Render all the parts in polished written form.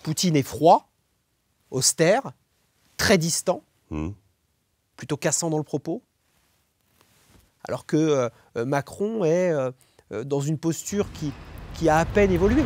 Poutine est froid, austère, très distant, plutôt cassant dans le propos, alors que Macron est dans une posture qui a à peine évolué.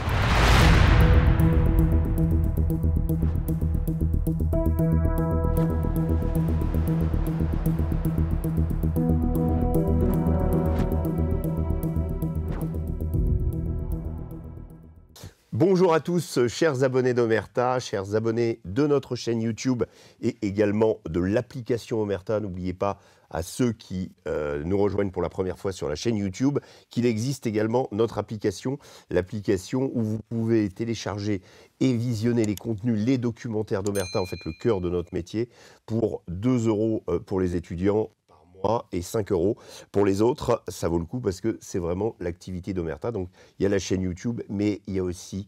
Bonjour à tous, chers abonnés d'Omerta, chers abonnés de notre chaîne YouTube et également de l'application Omerta. N'oubliez pas, à ceux qui nous rejoignent pour la première fois sur la chaîne YouTube, qu'il existe également notre application, l'application où vous pouvez télécharger et visionner les contenus, les documentaires d'Omerta, en fait le cœur de notre métier, pour 2 € pour les étudiants par mois et 5 € pour les autres. Ça vaut le coup parce que c'est vraiment l'activité d'Omerta. Donc il y a la chaîne YouTube, mais il y a aussi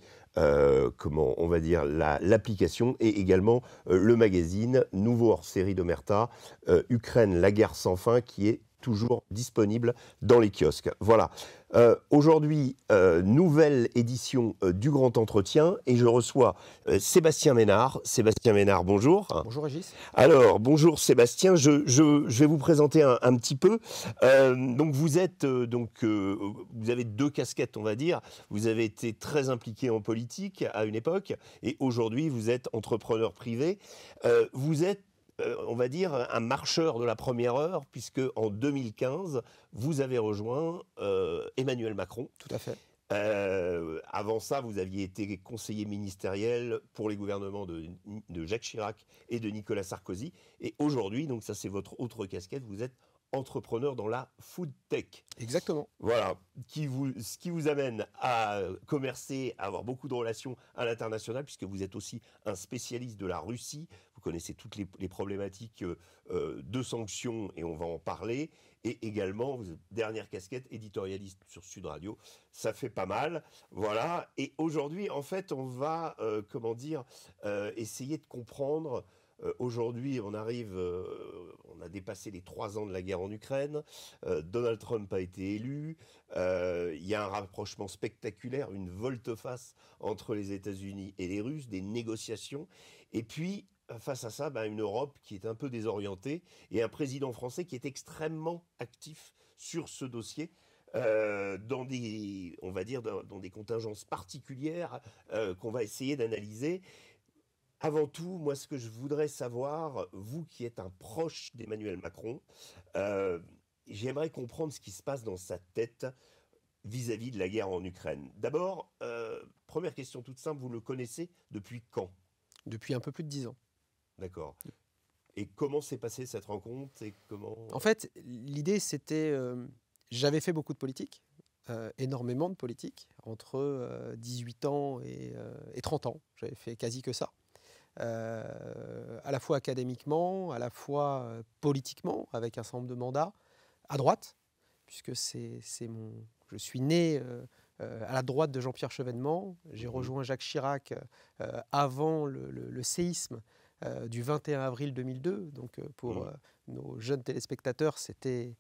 comment on va dire l'application et également le magazine nouveau hors-série d'Omerta, Ukraine, la guerre sans fin, qui est toujours disponible dans les kiosques. Voilà. Aujourd'hui, nouvelle édition du Grand Entretien et je reçois Sébastien Ménard. Sébastien Ménard, bonjour. Bonjour Régis. Alors, bonjour Sébastien, je vais vous présenter un petit peu. Donc vous êtes, vous avez 2 casquettes, on va dire. Vous avez été très impliqué en politique à une époque et aujourd'hui vous êtes entrepreneur privé. Vous êtes on va dire, un marcheur de la première heure, puisque en 2015, vous avez rejoint Emmanuel Macron. Tout à fait. Avant ça, vous aviez été conseiller ministériel pour les gouvernements de Jacques Chirac et de Nicolas Sarkozy. Et aujourd'hui, donc ça c'est votre autre casquette, vous êtes entrepreneur dans la food tech. Exactement. Voilà, ce qui vous amène à commercer, à avoir beaucoup de relations à l'international, puisque vous êtes aussi un spécialiste de la Russie. Vous connaissez toutes les problématiques de sanctions et on va en parler. Et également, dernière casquette, éditorialiste sur Sud Radio. Ça fait pas mal. Voilà. Et aujourd'hui, en fait, on va, essayer de comprendre. Aujourd'hui, on a dépassé les 3 ans de la guerre en Ukraine. Donald Trump a été élu. Il y a un rapprochement spectaculaire, une volte-face entre les États-Unis et les Russes, des négociations. Et puis, face à ça, une Europe qui est un peu désorientée et un président français qui est extrêmement actif sur ce dossier. Dans des contingences particulières qu'on va essayer d'analyser. Avant tout, moi, ce que je voudrais savoir, vous qui êtes un proche d'Emmanuel Macron, j'aimerais comprendre ce qui se passe dans sa tête vis-à-vis de la guerre en Ukraine. D'abord, première question toute simple, vous le connaissez depuis quand? Depuis un peu plus de 10 ans. D'accord. Et comment s'est passée cette rencontre et comment... En fait, l'idée c'était... j'avais fait beaucoup de politique, énormément de politique, entre 18 ans et 30 ans. J'avais fait quasi que ça. À la fois académiquement, à la fois politiquement, avec un certain nombre de mandats, à droite, puisque je suis né à la droite de Jean-Pierre Chevènement. J'ai rejoint Jacques Chirac avant le séisme du 21 avril 2002. Donc pour nos jeunes téléspectateurs, c'était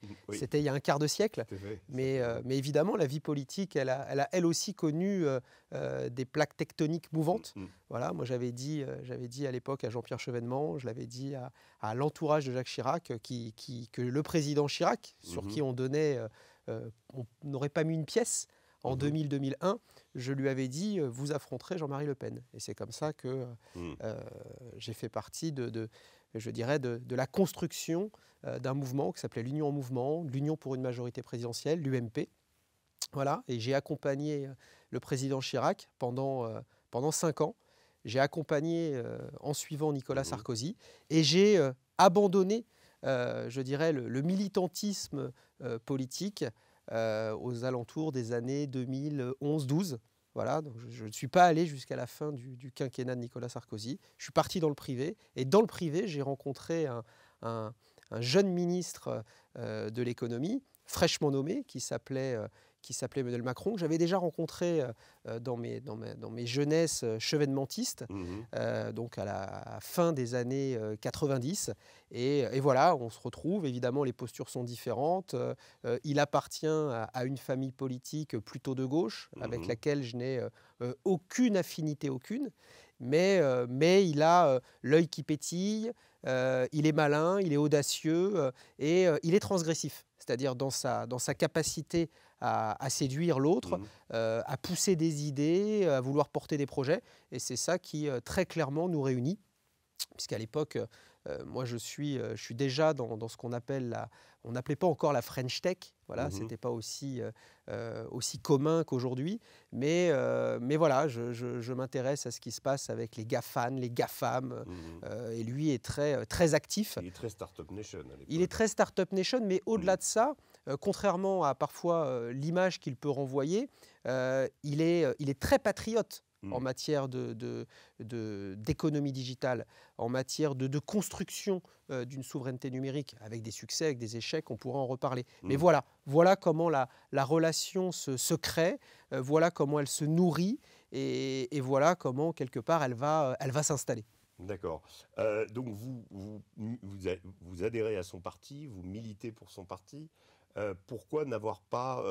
il y a un quart de siècle. Mais évidemment, la vie politique, elle a elle aussi connu des plaques tectoniques mouvantes. Voilà, moi j'avais dit à l'époque à Jean-Pierre Chevènement, je l'avais dit à l'entourage de Jacques Chirac, que le président Chirac, sur qui on donnait, on n'aurait pas mis une pièce en 2000-2001, je lui avais dit vous affronterez Jean-Marie Le Pen. Et c'est comme ça que j'ai fait partie de la construction d'un mouvement qui s'appelait l'Union en Mouvement, l'Union pour une majorité présidentielle, l'UMP. Voilà, et j'ai accompagné le président Chirac pendant 5 ans. J'ai accompagné en suivant Nicolas Sarkozy et j'ai abandonné, le militantisme politique aux alentours des années 2011-12. Voilà, donc je ne suis pas allé jusqu'à la fin du quinquennat de Nicolas Sarkozy. Je suis parti dans le privé. Et dans le privé, j'ai rencontré un jeune ministre de l'économie, fraîchement nommé, qui s'appelait Emmanuel Macron, que j'avais déjà rencontré dans mes jeunesses chevènementistes, donc à la fin des années 90. Et voilà, on se retrouve, évidemment les postures sont différentes. Il appartient à une famille politique plutôt de gauche, avec laquelle je n'ai aucune affinité, aucune. mais il a l'œil qui pétille, il est malin, il est audacieux et il est transgressif. C'est-à-dire dans sa capacité à séduire l'autre, Mmh. à pousser des idées, à vouloir porter des projets. Et c'est ça qui très clairement nous réunit. Puisqu'à l'époque, moi je suis déjà dans ce qu'on appelle on n'appelait pas encore la French Tech, voilà, Mmh. c'était pas aussi commun qu'aujourd'hui, mais voilà, je m'intéresse à ce qui se passe avec les GAFAN, les GAFAM, Mmh. et lui est très actif. Il est très Startup Nation à Il est l'époque. très Startup Nation, mais Mmh. au-delà de ça, contrairement à parfois l'image qu'il peut renvoyer, il est très patriote en Mmh. matière d'économie digitale, en matière de construction d'une souveraineté numérique, avec des succès, avec des échecs, on pourra en reparler. Mais Mmh. voilà comment la relation se crée, voilà comment elle se nourrit, et voilà comment, quelque part, elle va s'installer. D'accord. Donc vous adhérez à son parti, vous militez pour son parti. Pourquoi n'avoir pas,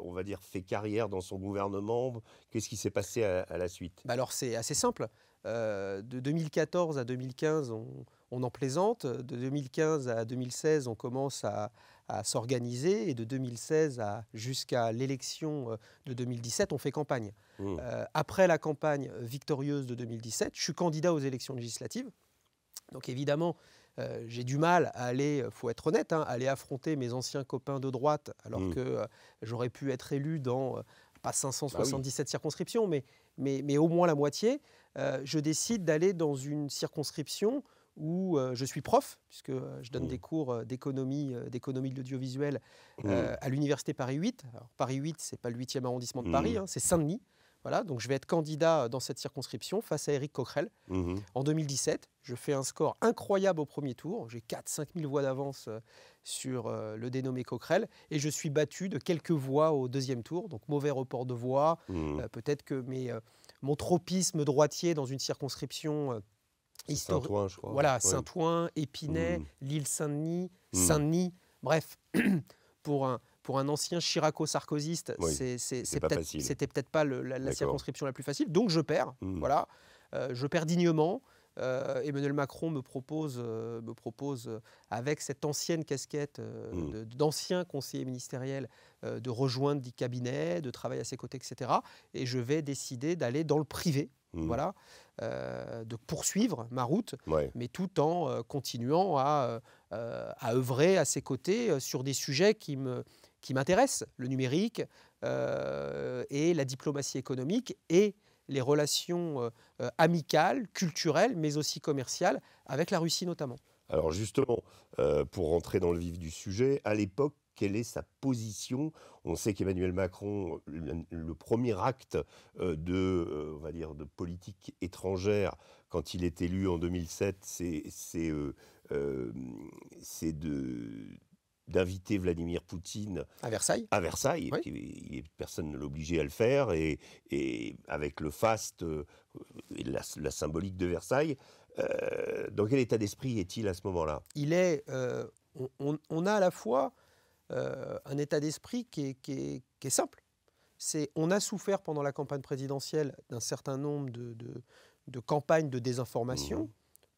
on va dire, fait carrière dans son gouvernement? Qu'est-ce qui s'est passé à la suite? Bah alors c'est assez simple. De 2014 à 2015, on en plaisante. De 2015 à 2016, on commence à s'organiser. Et de 2016 jusqu'à l'élection de 2017, on fait campagne. Mmh. Après la campagne victorieuse de 2017, je suis candidat aux élections législatives. Donc évidemment, j'ai du mal à aller, faut être honnête, hein, aller affronter mes anciens copains de droite, alors Mmh. que j'aurais pu être élu dans, pas Bah oui. 577 circonscriptions, mais au moins la moitié. Je décide d'aller dans une circonscription où je suis prof, puisque je donne Mmh. des cours d'économie de l'audiovisuel Mmh. à l'université Paris 8. Alors, Paris 8, ce n'est pas le 8e arrondissement de Paris, Mmh. hein, c'est Saint-Denis. Voilà, donc je vais être candidat dans cette circonscription face à Éric Coquerel. Mmh. En 2017, je fais un score incroyable au premier tour. J'ai 4-5 000 voix d'avance sur le dénommé Coquerel. Et je suis battu de quelques voix au deuxième tour. Donc mauvais report de voix. Mmh. Peut-être que mon tropisme droitier dans une circonscription C'est historique. Saint-Ouen, je crois. Voilà, Oui. Saint-Ouen, Épinay, Mmh. l'île Saint-Denis, Mmh. Saint-Denis. Bref, pour un ancien chiraco-sarkoziste, Oui, c'est pas facile. c'était peut-être pas la D'accord. circonscription la plus facile. Donc je perds. Mmh. Voilà. Je perds dignement. Emmanuel Macron me propose avec cette ancienne casquette d'ancien conseiller ministériel, de rejoindre des cabinets, de travailler à ses côtés, etc. Et je vais décider d'aller dans le privé, Mmh. voilà, de poursuivre ma route, Ouais. mais tout en continuant à œuvrer à ses côtés sur des sujets qui m'intéressent, le numérique et la diplomatie économique et les relations amicales, culturelles, mais aussi commerciales, avec la Russie notamment. Alors justement, pour rentrer dans le vif du sujet, à l'époque, quelle est sa position? On sait qu'Emmanuel Macron, le premier acte on va dire, de politique étrangère, quand il est élu en 2007, euh, c'est d'inviter Vladimir Poutine À Versailles, à Versailles. oui. Personne ne l'obligeait à le faire. Et avec le faste et la symbolique de Versailles, dans quel état d'esprit est-il à ce moment-là? On a à la fois un état d'esprit qui est simple. On a souffert pendant la campagne présidentielle d'un certain nombre de campagnes de désinformation, Mhm.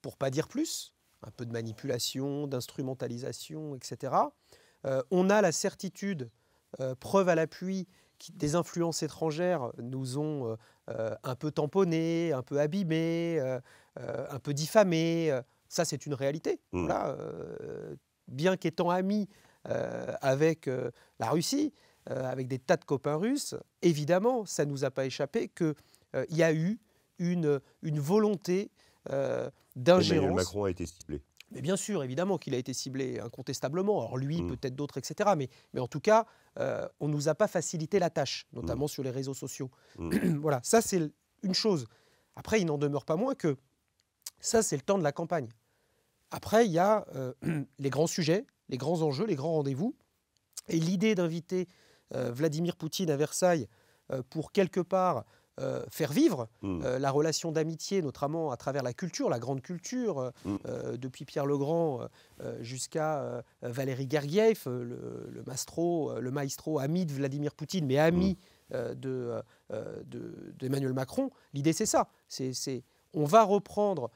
pour pas dire plus, un peu de manipulation, d'instrumentalisation, etc. On a la certitude, preuve à l'appui, des influences étrangères nous ont un peu tamponnés, un peu abîmés, un peu diffamés. Ça, c'est une réalité. Mhm. Voilà, bien qu'étant amis avec la Russie, avec des tas de copains russes, évidemment, ça ne nous a pas échappé qu'il y a eu une volonté Emmanuel d'ingérence. Macron a été ciblé. Mais bien sûr, évidemment qu'il a été ciblé incontestablement. Alors lui, Mm. peut-être d'autres, etc. Mais en tout cas, on ne nous a pas facilité la tâche, notamment sur les réseaux sociaux. Mm. Voilà, ça c'est une chose. Après, il n'en demeure pas moins que ça, c'est le temps de la campagne. Après, il y a les grands sujets, les grands enjeux, les grands rendez-vous. Et l'idée d'inviter Vladimir Poutine à Versailles pour quelque part faire vivre la relation d'amitié, notamment à travers la culture, la grande culture, depuis Pierre le Grand jusqu'à Valéry Gergiev, le maestro ami de Vladimir Poutine, mais ami d'Emmanuel Macron. L'idée, c'est ça. on va reprendre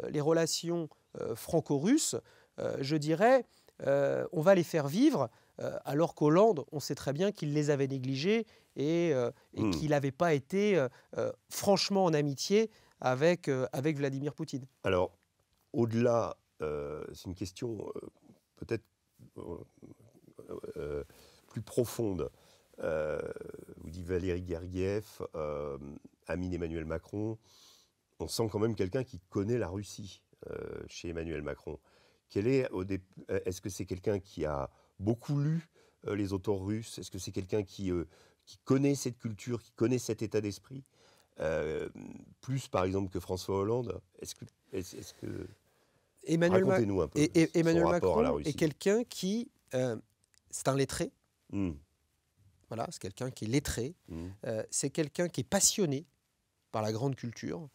les relations franco-russes, je dirais, on va les faire vivre, alors qu'Hollande, on sait très bien qu'il les avait négligés et qu'il n'avait pas été franchement en amitié avec Vladimir Poutine. Alors, au-delà, c'est une question peut-être plus profonde. Vous dit Valéry Gergiev, ami d'Emmanuel Macron. On sent quand même quelqu'un qui connaît la Russie chez Emmanuel Macron. Est-ce que c'est quelqu'un qui a beaucoup lu les auteurs russes? Est-ce que c'est quelqu'un qui connaît cette culture, qui connaît cet état d'esprit plus par exemple que François Hollande? Racontez-nous un peu Emmanuel son rapport à la Macron Russie. est quelqu'un qui... c'est un lettré. Mmh. Voilà, c'est quelqu'un qui est lettré. C'est quelqu'un qui est passionné par la grande culture.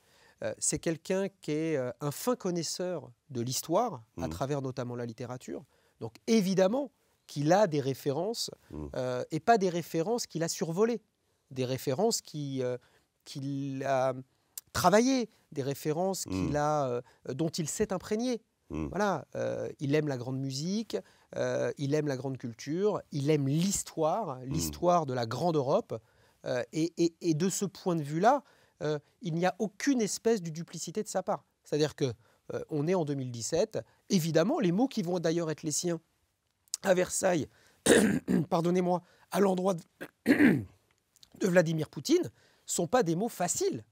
C'est quelqu'un qui est un fin connaisseur de l'histoire, à travers notamment la littérature. Donc évidemment qu'il a des références, et pas des références qu'il a survolées, des références qu'il a travaillées, des références dont il s'est imprégné. Voilà, il aime la grande musique, il aime la grande culture, il aime l'histoire de la grande Europe. Et de ce point de vue-là, il n'y a aucune espèce de duplicité de sa part. C'est-à-dire qu'on est en 2017. Évidemment, les mots qui vont d'ailleurs être les siens à Versailles, pardonnez-moi, à l'endroit de Vladimir Poutine, ne sont pas des mots faciles.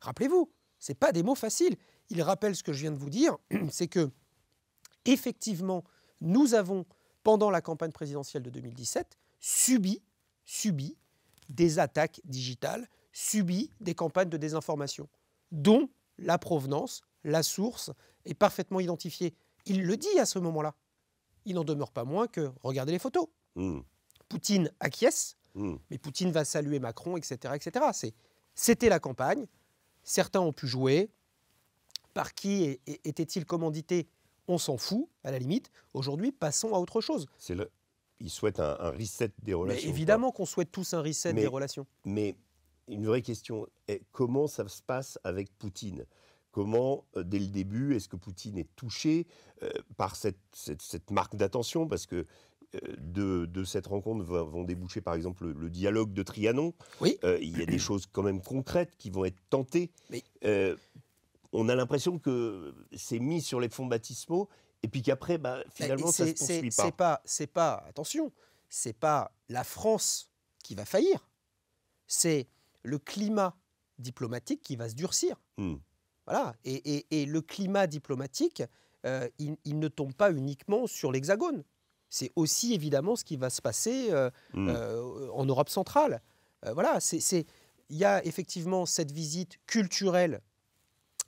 Rappelez-vous, ce n'est pas des mots faciles. Il rappelle ce que je viens de vous dire, c'est que, effectivement, nous avons, pendant la campagne présidentielle de 2017, subi des attaques digitales, subi des campagnes de désinformation, dont la provenance, la source est parfaitement identifiée. Il le dit à ce moment-là. Il n'en demeure pas moins que, regardez les photos. Poutine acquiesce, mais Poutine va saluer Macron, etc. etc. C'était la campagne. Certains ont pu jouer. Par qui était-il commandité? On s'en fout, à la limite. Aujourd'hui, passons à autre chose. Il souhaite un reset des relations. Mais évidemment qu'on souhaite tous un reset des relations. Mais une vraie question est comment ça se passe avec Poutine? Comment, dès le début, est-ce que Poutine est touché par cette marque d'attention? Parce que de cette rencontre vont déboucher, par exemple, le dialogue de Trianon. Oui. Il y a des choses quand même concrètes qui vont être tentées. Mais... on a l'impression que c'est mis sur les fonds baptismaux et puis qu'après, finalement, ça ne se poursuit pas. Attention, c'est pas la France qui va faillir. C'est le climat diplomatique qui va se durcir. Voilà. Et le climat diplomatique, il ne tombe pas uniquement sur l'Hexagone. C'est aussi évidemment ce qui va se passer en Europe centrale. Voilà. Il y a effectivement cette visite culturelle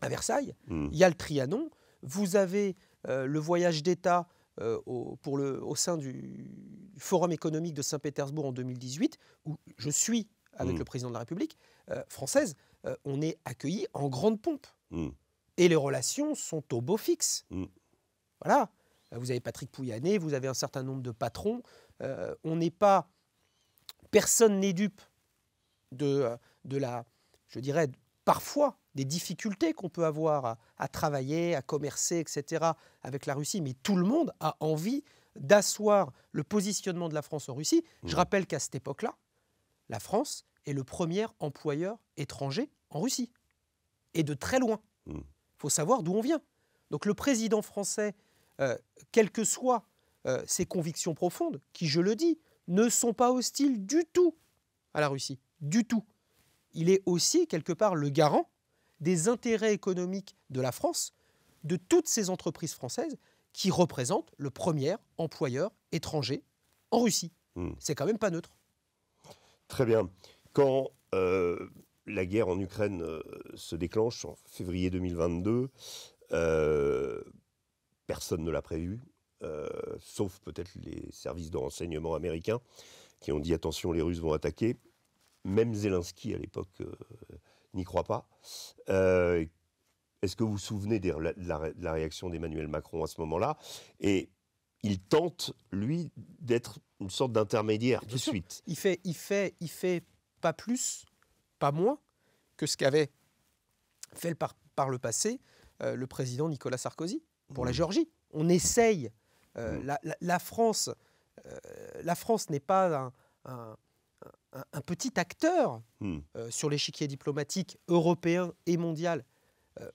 à Versailles. Il y a le Trianon. Vous avez le voyage d'État au sein du Forum économique de Saint-Pétersbourg en 2018, où je suis avec le président de la République française. On est accueillis en grande pompe. Et les relations sont au beau fixe. Voilà. Vous avez Patrick Pouyanné, vous avez un certain nombre de patrons. On n'est pas... Personne n'est dupe de la... Je dirais, parfois, des difficultés qu'on peut avoir à travailler, à commercer, etc. avec la Russie. Mais tout le monde a envie d'asseoir le positionnement de la France en Russie. Je rappelle qu'à cette époque-là, la France est le premier employeur étranger en Russie. Et de très loin. Il faut savoir d'où on vient. Donc le président français, quelles que soient ses convictions profondes, qui, je le dis, ne sont pas hostiles du tout à la Russie. Du tout. Il est aussi, quelque part, le garant des intérêts économiques de la France, de toutes ces entreprises françaises qui représentent le premier employeur étranger en Russie. C'est quand même pas neutre. Très bien. Quand la guerre en Ukraine se déclenche en février 2022, personne ne l'a prévu, sauf peut-être les services de renseignement américains qui ont dit attention, les Russes vont attaquer. Même Zelensky à l'époque n'y croit pas. Est-ce que vous vous souvenez de la réaction d'Emmanuel Macron à ce moment-là? Et il tente, lui, d'être une sorte d'intermédiaire tout de suite. Il fait pas plus, pas moins que ce qu'avait fait par le passé le président Nicolas Sarkozy pour la Géorgie. On essaye. La France n'est pas un petit acteur sur l'échiquier diplomatique européen et mondial.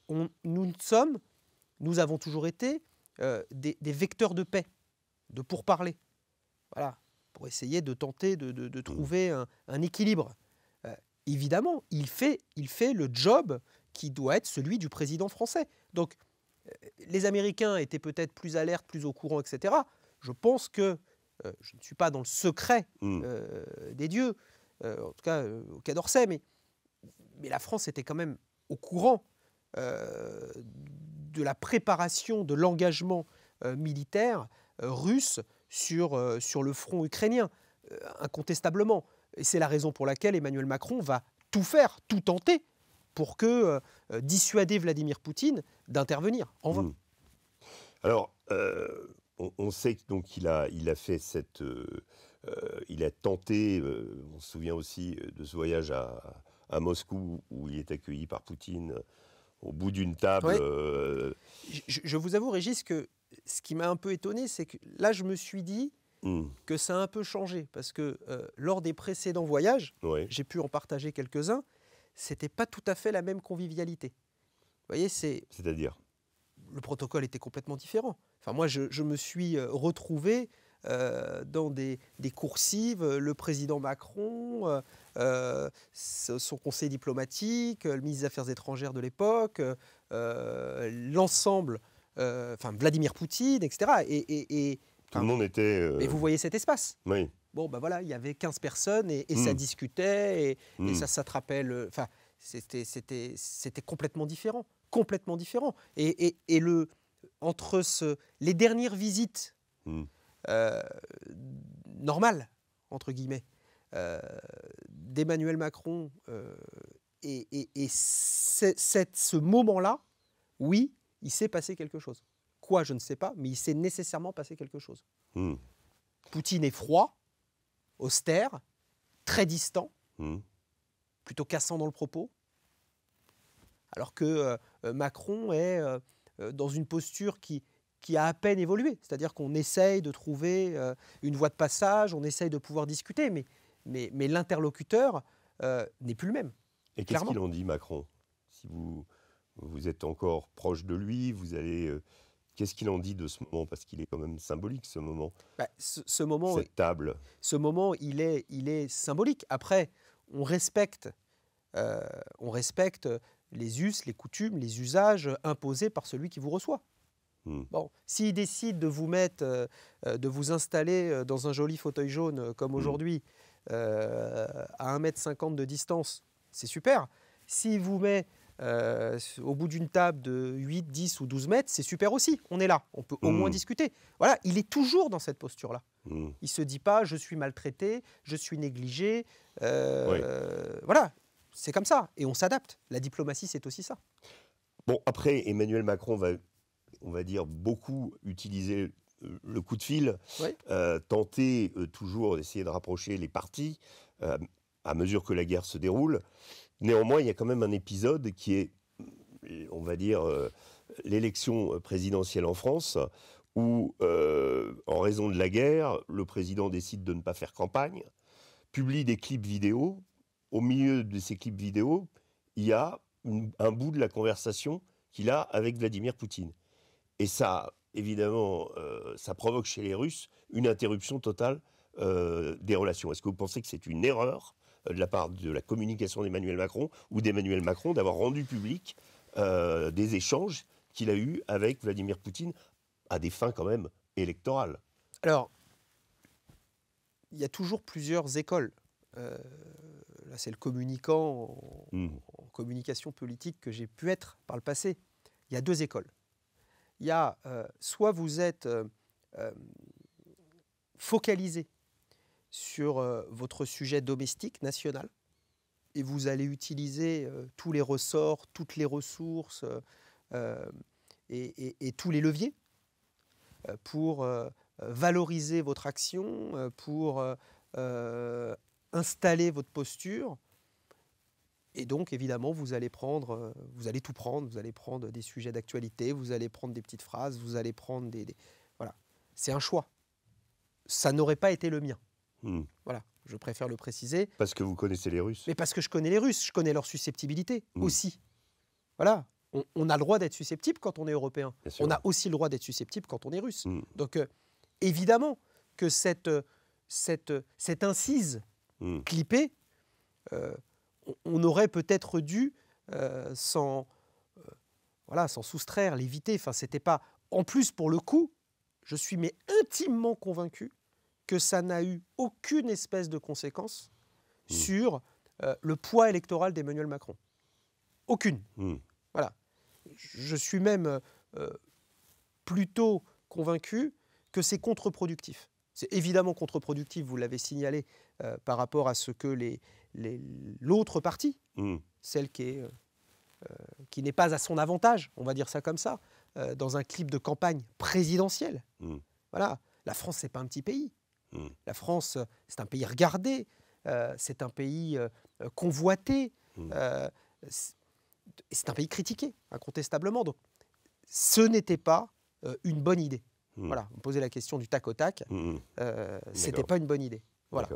Nous avons toujours été des vecteurs de paix, de pourparlers. Voilà, pour essayer de tenter de trouver un équilibre. Évidemment, il fait le job qui doit être celui du président français. Donc, les Américains étaient peut-être plus alertes, plus au courant, etc. Je pense que je ne suis pas dans le secret des dieux, en tout cas au Quai d'Orsay, mais la France était quand même au courant de la préparation de l'engagement militaire russe sur le front ukrainien, incontestablement. Et c'est la raison pour laquelle Emmanuel Macron va tout faire, tout tenter pour dissuader Vladimir Poutine d'intervenir en vain. Alors, on sait qu'il a fait il a tenté, on se souvient aussi de ce voyage à Moscou où il est accueilli par Poutine au bout d'une table. Ouais. Je vous avoue, Régis, que ce qui m'a un peu étonné, c'est que là, je me suis dit que ça a un peu changé. Parce que lors des précédents voyages, j'ai pu en partager quelques-uns, c'était pas tout à fait la même convivialité. Vous voyez, c'est-à-dire le protocole était complètement différent. Enfin, moi, je me suis retrouvé dans des coursives, le président Macron, son conseil diplomatique, le ministre des Affaires étrangères de l'époque, l'ensemble, Vladimir Poutine, etc. Et tout le monde était... Et vous voyez cet espace. Oui. Bon, ben voilà, il y avait 15 personnes et ça discutait et ça s'attrapait. C'était complètement différent. Complètement différent. Et entre les dernières visites normales, entre guillemets, d'Emmanuel Macron et ce moment-là, oui, il s'est passé quelque chose. Quoi, je ne sais pas, mais il s'est nécessairement passé quelque chose. Poutine est froid, austère, très distant, plutôt cassant dans le propos, alors que Macron est dans une posture qui a à peine évolué. C'est-à-dire qu'on essaye de trouver une voie de passage, on essaye de pouvoir discuter, mais l'interlocuteur n'est plus le même. Et qu'est-ce qu'il en dit, Macron? Si vous êtes encore proche de lui, vous allez... Qu'est-ce qu'il en dit de ce moment? Parce qu'il est quand même symbolique, ce moment. Ce moment, cette table. Ce moment, il est symbolique. Après, on respecte les us, les coutumes, les usages imposés par celui qui vous reçoit. Bon, s'il décide de vous mettre, de vous installer dans un joli fauteuil jaune comme aujourd'hui, à 1,50 m de distance, c'est super. S'il vous met au bout d'une table de 8, 10 ou 12 mètres, c'est super aussi. On est là, on peut au moins discuter. Voilà, il est toujours dans cette posture-là. Il ne se dit pas « je suis maltraité, je suis négligé ». Voilà, c'est comme ça. Et on s'adapte. La diplomatie, c'est aussi ça. Bon, après, Emmanuel Macron va, on va dire, beaucoup utiliser le coup de fil, tenter toujours d'essayer de rapprocher les partis à mesure que la guerre se déroule. Néanmoins, il y a quand même un épisode qui est, on va dire, l'élection présidentielle en France, où, en raison de la guerre, le président décide de ne pas faire campagne, publie des clips vidéo. Au milieu de ces clips vidéo, il y a un bout de la conversation qu'il a avec Vladimir Poutine. Et ça, évidemment, ça provoque chez les Russes une interruption totale des relations. Est-ce que vous pensez que c'est une erreur de la part de la communication d'Emmanuel Macron ou d'Emmanuel Macron d'avoir rendu public des échanges qu'il a eus avec Vladimir Poutine à des fins quand même électorales? Alors, il y a toujours plusieurs écoles. Là, c'est le communicant en communication politique que j'ai pu être par le passé. Il y a deux écoles. Il y a soit vous êtes focalisé sur votre sujet domestique, national, et vous allez utiliser tous les ressorts, toutes les ressources et tous les leviers pour valoriser votre action, pour installer votre posture. Et donc, évidemment, vous allez tout prendre. Vous allez prendre des sujets d'actualité, vous allez prendre des petites phrases, vous allez prendre Voilà. C'est un choix. Ça n'aurait pas été le mien. Voilà, je préfère le préciser. Parce que vous connaissez les Russes. Mais parce que je connais les Russes, je connais leur susceptibilité aussi. Voilà, on a le droit d'être susceptible quand on est européen. On a aussi le droit d'être susceptible quand on est russe. Donc, évidemment que cette incise clippée, on aurait peut-être dû s'en soustraire, l'éviter. Enfin, c'était pas. En plus, pour le coup, je suis mais intimement convaincu que ça n'a eu aucune espèce de conséquence sur le poids électoral d'Emmanuel Macron. Aucune. Voilà. Je suis même plutôt convaincu que c'est contre-productif. C'est évidemment contre-productif, vous l'avez signalé, par rapport à ce que l'autre partie, celle qui n'est pas à son avantage, on va dire ça comme ça, dans un clip de campagne présidentielle. Voilà. La France, c'est pas un petit pays. La France, c'est un pays regardé, c'est un pays convoité, c'est un pays critiqué, incontestablement. Donc, ce n'était pas une bonne idée. Voilà, on posait la question du tac au tac, c'était pas une bonne idée. Voilà.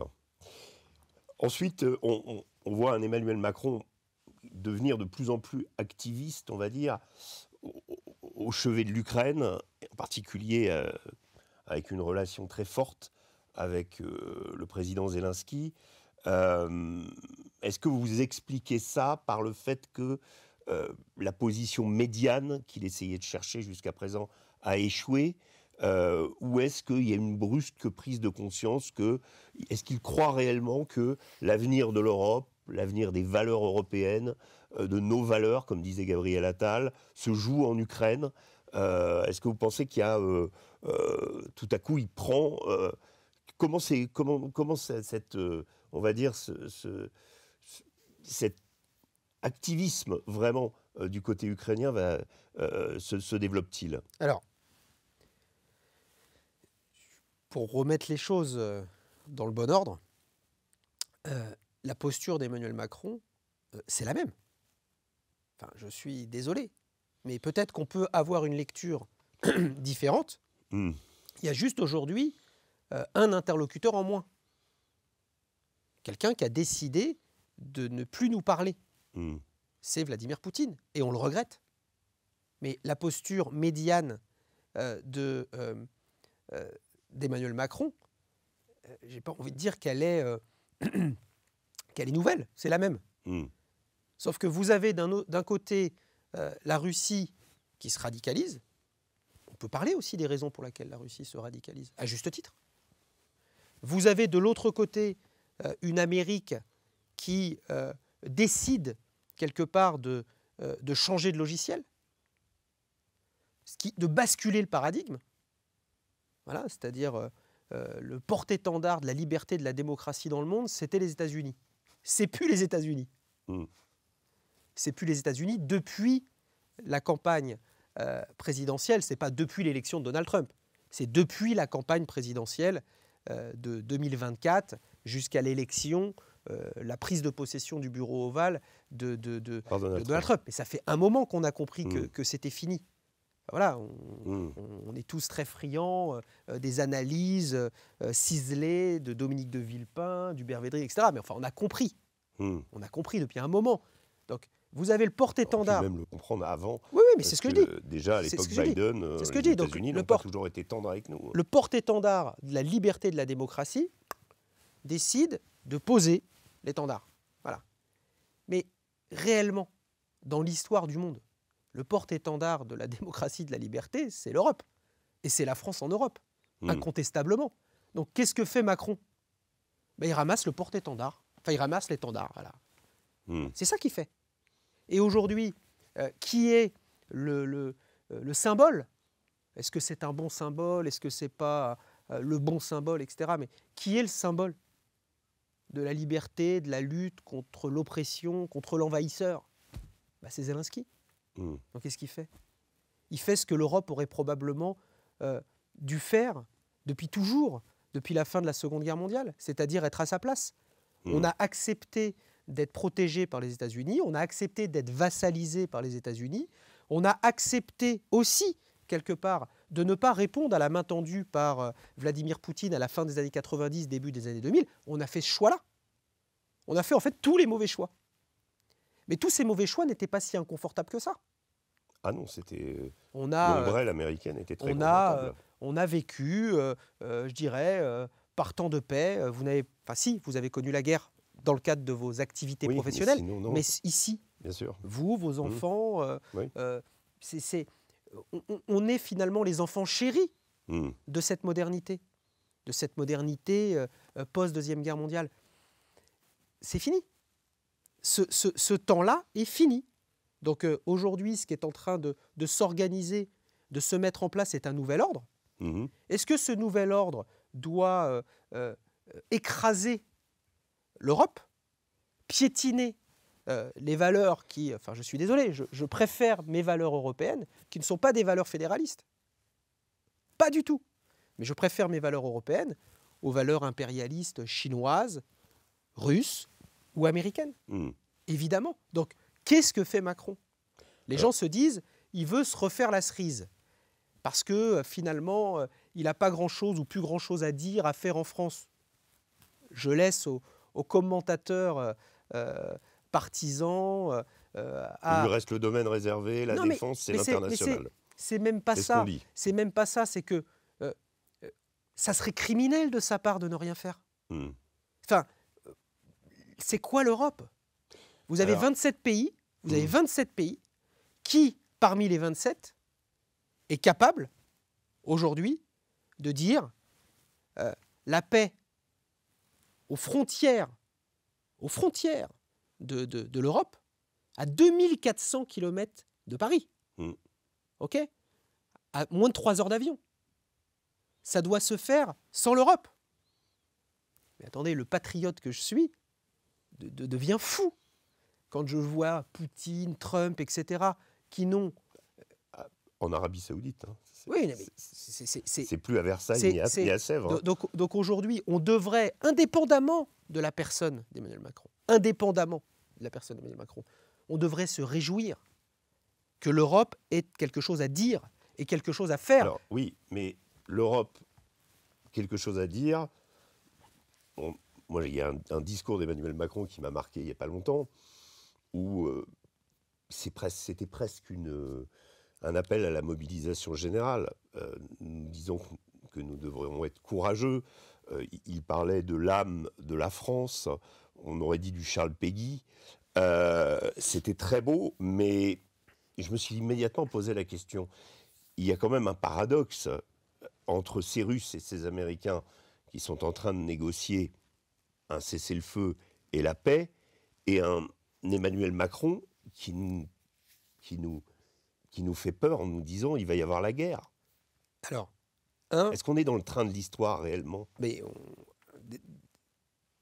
Ensuite, on voit un Emmanuel Macron devenir de plus en plus activiste, on va dire, au chevet de l'Ukraine, en particulier avec une relation très forte avec le président Zelensky. Est-ce que vous expliquez ça par le fait que la position médiane qu'il essayait de chercher jusqu'à présent a échoué, ou est-ce qu'il y a une brusque prise de conscience est-ce qu'il croit réellement que l'avenir de l'Europe, l'avenir des valeurs européennes, de nos valeurs, comme disait Gabriel Attal, se joue en Ukraine? Est-ce que vous pensez qu'il y a tout à coup il prend comment cette on va dire cet activisme vraiment du côté ukrainien se développe-t-il? Alors, pour remettre les choses dans le bon ordre, la posture d'Emmanuel Macron, c'est la même. Enfin, je suis désolé, mais peut-être qu'on peut avoir une lecture différente. Il y a juste aujourd'hui un interlocuteur en moins. Quelqu'un qui a décidé de ne plus nous parler. C'est Vladimir Poutine, et on le regrette. Mais la posture médiane d'Emmanuel Macron, j'ai pas envie de dire qu'elle est nouvelle, c'est la même. Sauf que vous avez d'un côté la Russie qui se radicalise. On peut parler aussi des raisons pour lesquelles la Russie se radicalise, à juste titre. Vous avez de l'autre côté une Amérique qui décide quelque part de changer de logiciel, de basculer le paradigme. Voilà, c'est-à-dire le porte-étendard de la liberté, de la démocratie dans le monde, c'était les États-Unis. C'est plus les États-Unis. C'est plus les États-Unis depuis la campagne présidentielle. C'est pas depuis l'élection de Donald Trump. C'est depuis la campagne présidentielle de 2024 jusqu'à l'élection, la prise de possession du bureau ovale de Donald Trump. Et ça fait un moment qu'on a compris que c'était fini. Voilà, on est tous très friands des analyses ciselées de Dominique de Villepin, d'Hubert Védrine, etc. Mais enfin, on a compris. On a compris depuis un moment. Donc, vous avez le porte-étendard. On peut même le comprendre avant. Oui, mais c'est ce que je dis. Déjà, à l'époque Biden, les États-Unis n'ont pas toujours été tendres avec nous. Le porte-étendard de la liberté et de la démocratie décide de poser l'étendard. Voilà. Mais réellement, dans l'histoire du monde, le porte-étendard de la démocratie et de la liberté, c'est l'Europe. Et c'est la France en Europe, incontestablement. Donc, qu'est-ce que fait Macron? Il ramasse le porte-étendard. Enfin, il ramasse l'étendard. Voilà. C'est ça qu'il fait. Et aujourd'hui, qui est le symbole? Est-ce que c'est un bon symbole? Est-ce que ce n'est pas le bon symbole, etc. Mais qui est le symbole de la liberté, de la lutte contre l'oppression, contre l'envahisseur? C'est Zelensky. Donc qu'est-ce qu'il fait? Il fait ce que l'Europe aurait probablement dû faire depuis toujours, depuis la fin de la Seconde Guerre mondiale, c'est-à-dire être à sa place. On a accepté d'être protégé par les États-Unis, on a accepté d'être vassalisé par les États-Unis, on a accepté aussi, quelque part, de ne pas répondre à la main tendue par Vladimir Poutine à la fin des années 90, début des années 2000. On a fait ce choix-là. On a fait en fait tous les mauvais choix. Mais tous ces mauvais choix n'étaient pas si inconfortables que ça. Ah non, c'était... On a, L'ombrelle américaine était très on confortable. on a vécu, je dirais, par temps de paix. Vous avez connu la guerre dans le cadre de vos activités Oui, professionnelles. mais sinon, non. Mais ici, Bien sûr. vous, vos enfants, Oui. on est finalement les enfants chéris Mmh. de cette modernité post-Deuxième Guerre mondiale. C'est fini. Ce temps-là est fini. Donc aujourd'hui, ce qui est en train de s'organiser, de se mettre en place, c'est un nouvel ordre. Mmh. Est-ce que ce nouvel ordre doit écraser l'Europe, piétiner les valeurs qui... Enfin, je suis désolé, je préfère mes valeurs européennes qui ne sont pas des valeurs fédéralistes. Pas du tout. Mais je préfère mes valeurs européennes aux valeurs impérialistes chinoises, russes ou américaines. Mmh. Évidemment. Donc, qu'est-ce que fait Macron? Les gens se disent, il veut se refaire la cerise. Parce que finalement, il n'a pas grand-chose ou plus grand-chose à dire, à faire en France. Je laisse aux commentateurs partisans... Il lui reste le domaine réservé, la défense, c'est l'international. C'est même pas ça. C'est même pas ça. C'est que ça serait criminel de sa part de ne rien faire. Mmh. Enfin, c'est quoi l'Europe? Vous avez 27 pays. Vous avez 27 pays qui, parmi les 27, est capable aujourd'hui de dire la paix aux frontières de l'Europe, à 2400 km de Paris. OK? À moins de 3 heures d'avion. Ça doit se faire sans l'Europe. Mais attendez, le patriote que je suis devient fou quand je vois Poutine, Trump, etc., qui n'ont... En Arabie Saoudite. Hein. Oui, mais c'est plus à Versailles ni à Sèvres. Donc aujourd'hui, on devrait, indépendamment de la personne d'Emmanuel Macron, on devrait se réjouir que l'Europe ait quelque chose à dire et quelque chose à faire. Alors oui, mais l'Europe, quelque chose à dire. Bon, moi, il y a un discours d'Emmanuel Macron qui m'a marqué il n'y a pas longtemps, où c'était presque un appel à la mobilisation générale. Nous disons que nous devrions être courageux. Il parlait de l'âme de la France, on aurait dit du Charles Péguy. C'était très beau, mais je me suis immédiatement posé la question. Il y a quand même un paradoxe entre ces Russes et ces Américains qui sont en train de négocier un cessez-le-feu et la paix, et un Emmanuel Macron qui nous fait peur en nous disant il va y avoir la guerre. Alors, est-ce qu'on est dans le train de l'histoire réellement? Mais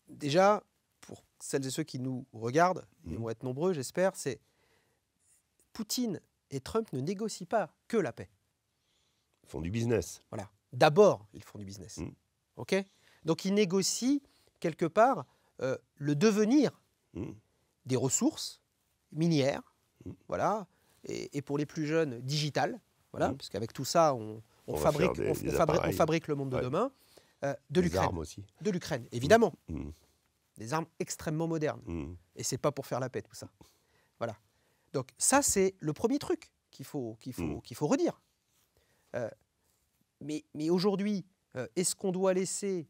déjà, pour celles et ceux qui nous regardent, ils vont être nombreux, j'espère, c'est Poutine et Trump ne négocient pas que la paix. Ils font du business. Voilà. D'abord, ils font du business. OK? Donc, ils négocient quelque part le devenir des ressources minières, voilà, et pour les plus jeunes, digitales, voilà, parce qu'avec tout ça, on fabrique le monde de demain, de l'Ukraine. Armes aussi. De l'Ukraine, évidemment. Des armes extrêmement modernes. Et c'est pas pour faire la paix, tout ça. Voilà. Donc ça, c'est le premier truc qu'il faut redire. Mais aujourd'hui, est-ce qu'on doit laisser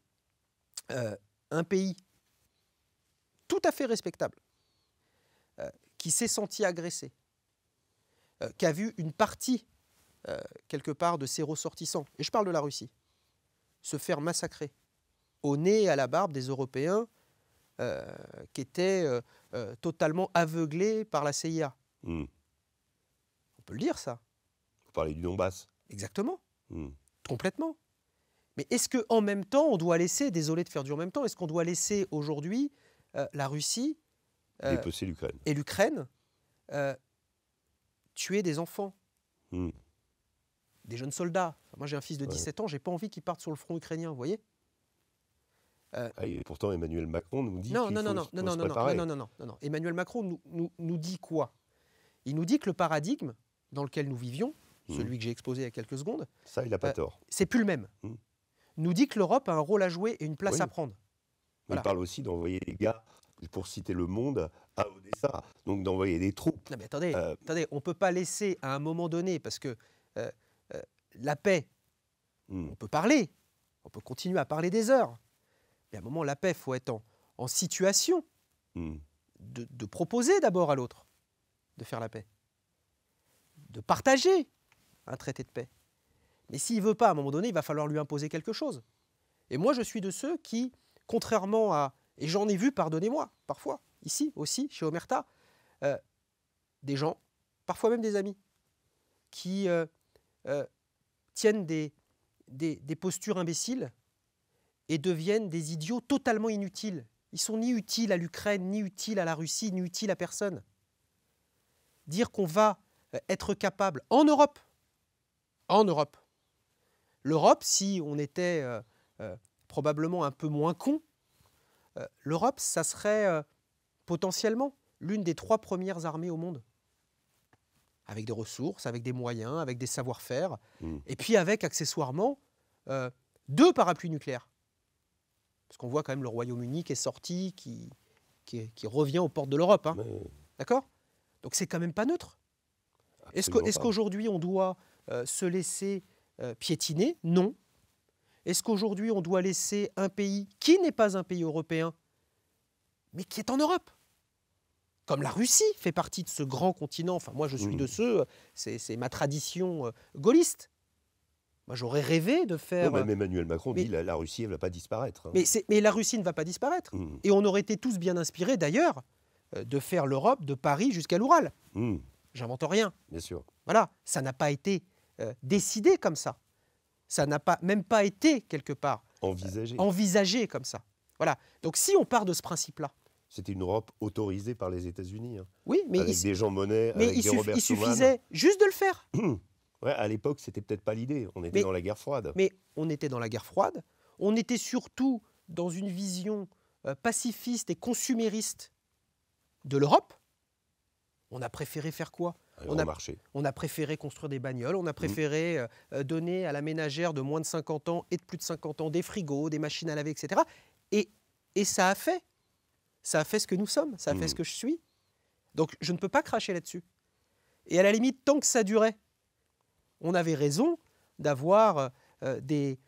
un pays tout à fait respectable, qui s'est senti agressé, qui a vu une partie, quelque part, de ses ressortissants, et je parle de la Russie, se faire massacrer au nez et à la barbe des Européens qui étaient totalement aveuglés par la CIA. On peut le dire, ça. Vous parlez du Donbass. Exactement. Complètement. Mais est-ce qu'en même temps, on doit laisser, désolé de faire du en même temps, est-ce qu'on doit laisser aujourd'hui la Russie dépecer l'Ukraine et l'Ukraine tuer des enfants, des jeunes soldats? Moi, j'ai un fils de 17 ans, j'ai pas envie qu'il parte sur le front ukrainien, vous voyez? Et pourtant, Emmanuel Macron nous dit Non, qu'il non, non, faut, non, faut non, se non, non, préparer. non, non, non, non, non. Emmanuel Macron nous dit quoi? Il nous dit que le paradigme dans lequel nous vivions, celui que j'ai exposé il y a quelques secondes, Ça, il n'a pas tort. c'est plus le même. Nous dit que l'Europe a un rôle à jouer et une place Oui. à prendre. Mais Voilà. il parle aussi d'envoyer des gars, pour citer Le Monde, à Odessa. Donc d'envoyer des troupes. Non mais attendez, on ne peut pas laisser à un moment donné, parce que la paix, on peut parler, on peut continuer à parler des heures, mais à un moment, la paix, il faut être en situation de proposer d'abord à l'autre de faire la paix, de partager un traité de paix. Mais s'il ne veut pas, à un moment donné, il va falloir lui imposer quelque chose. Et moi, je suis de ceux qui, contrairement à... Et j'en ai vu, pardonnez-moi, parfois, ici aussi, chez Omerta, des gens, parfois même des amis, qui tiennent des postures imbéciles et deviennent des idiots totalement inutiles. Ils sont ni utiles à l'Ukraine, ni utiles à la Russie, ni utiles à personne. Dire qu'on va être capable, en Europe, l'Europe, si on était probablement un peu moins con, l'Europe, ça serait potentiellement l'une des 3 premières armées au monde. Avec des ressources, avec des moyens, avec des savoir-faire, et puis avec, accessoirement, 2 parapluies nucléaires. Parce qu'on voit quand même le Royaume-Uni qui est sorti, qui revient aux portes de l'Europe. Hein. D'accord ? Donc c'est quand même pas neutre. Est-ce qu'aujourd'hui on doit se laisser piétiner? Non. Est-ce qu'aujourd'hui on doit laisser un pays qui n'est pas un pays européen, mais qui est en Europe? Comme la Russie fait partie de ce grand continent. Enfin, moi je suis de ceux, c'est ma tradition gaulliste. Moi j'aurais rêvé de faire... Non, même Emmanuel Macron dit que la Russie, elle ne va pas disparaître. Hein. Mais la Russie ne va pas disparaître. Et on aurait été tous bien inspirés d'ailleurs de faire l'Europe de Paris jusqu'à l'Oural. J'invente rien. Bien sûr. Voilà, ça n'a pas été décidé comme ça. Ça n'a même pas été, quelque part, envisagé comme ça. Voilà. Donc si on part de ce principe-là... C'était une Europe autorisée par les États-Unis. Hein. Oui, mais avec des Jean Monnet, mais avec des Robert il Schuman. suffisait juste de le faire. Ouais, à l'époque, c'était peut-être pas l'idée. On était dans la guerre froide. Mais on était dans la guerre froide. On était surtout dans une vision pacifiste et consumériste de l'Europe. On a préféré faire quoi? On a préféré construire des bagnoles, on a préféré donner à la ménagère de moins de 50 ans et de plus de 50 ans des frigos, des machines à laver, etc. Et ça a fait ce que nous sommes, ça a fait ce que je suis. Donc je ne peux pas cracher là-dessus. Et à la limite, tant que ça durait, on avait raison d'avoir des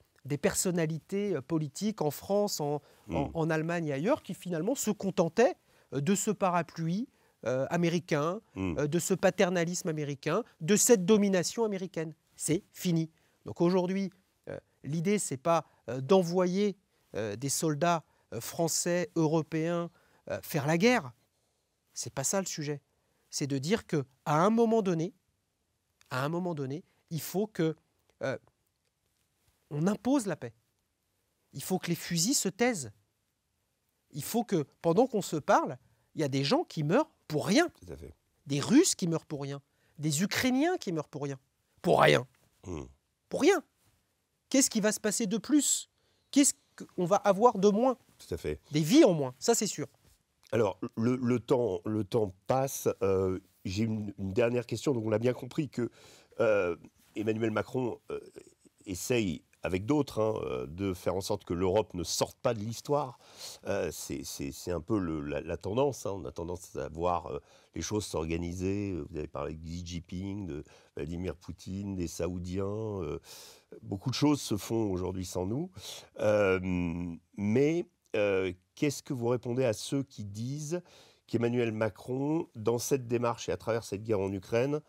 personnalités politiques en France, en Allemagne et ailleurs, qui finalement se contentaient de ce parapluie américain, de ce paternalisme américain, de cette domination américaine. C'est fini. Donc aujourd'hui, l'idée, ce n'est pas d'envoyer des soldats français, européens, faire la guerre. Ce n'est pas ça le sujet. C'est de dire qu'à un moment donné, il faut que on impose la paix. Il faut que les fusils se taisent. Il faut que, pendant qu'on se parle, il y a des gens qui meurent pour rien. Tout à fait. Des Russes qui meurent pour rien. Des Ukrainiens qui meurent pour rien. Pour rien. Pour rien. Qu'est-ce qui va se passer de plus? Qu'est-ce qu'on va avoir de moins? Tout à fait. Des vies en moins, ça c'est sûr. Alors, le temps passe. J'ai une dernière question. Donc, on a bien compris que Emmanuel Macron essaye, avec d'autres, de faire en sorte que l'Europe ne sorte pas de l'histoire. C'est un peu la tendance. Hein. On a tendance à voir les choses s'organiser. Vous avez parlé de Xi Jinping, de Vladimir Poutine, des Saoudiens. Beaucoup de choses se font aujourd'hui sans nous. Mais qu'est-ce que vous répondez à ceux qui disent qu'Emmanuel Macron, dans cette démarche et à travers cette guerre en Ukraine,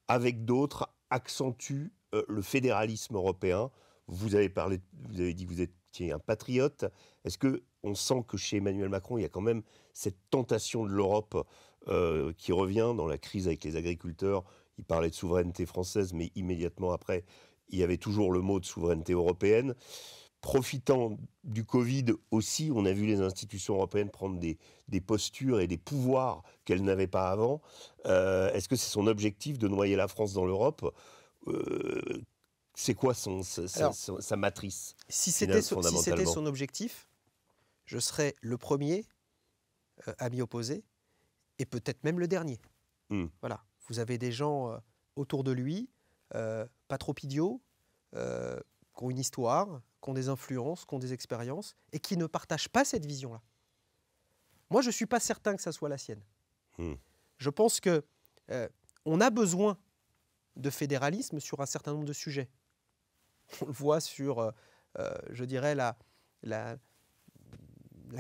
avec d'autres, accentue le fédéralisme européen? Vous avez dit que vous étiez un patriote. Est-ce qu'on sent que chez Emmanuel Macron, il y a quand même cette tentation de l'Europe qui revient dans la crise avec les agriculteurs? Il parlait de souveraineté française, mais immédiatement après, il y avait toujours le mot de souveraineté européenne. Profitant du Covid aussi, on a vu les institutions européennes prendre des postures et des pouvoirs qu'elles n'avaient pas avant. Est-ce que c'est son objectif de noyer la France dans l'Europe? C'est quoi sa matrice? Si c'était son objectif, je serai le premier à m'y opposer, et peut-être même le dernier. Voilà. Vous avez des gens autour de lui, pas trop idiots, qui ont une histoire, qui ont des influences, qui ont des expériences, et qui ne partagent pas cette vision-là. Moi, je ne suis pas certain que ça soit la sienne. Je pense que on a besoin de fédéralisme sur un certain nombre de sujets. On le voit sur, je dirais, la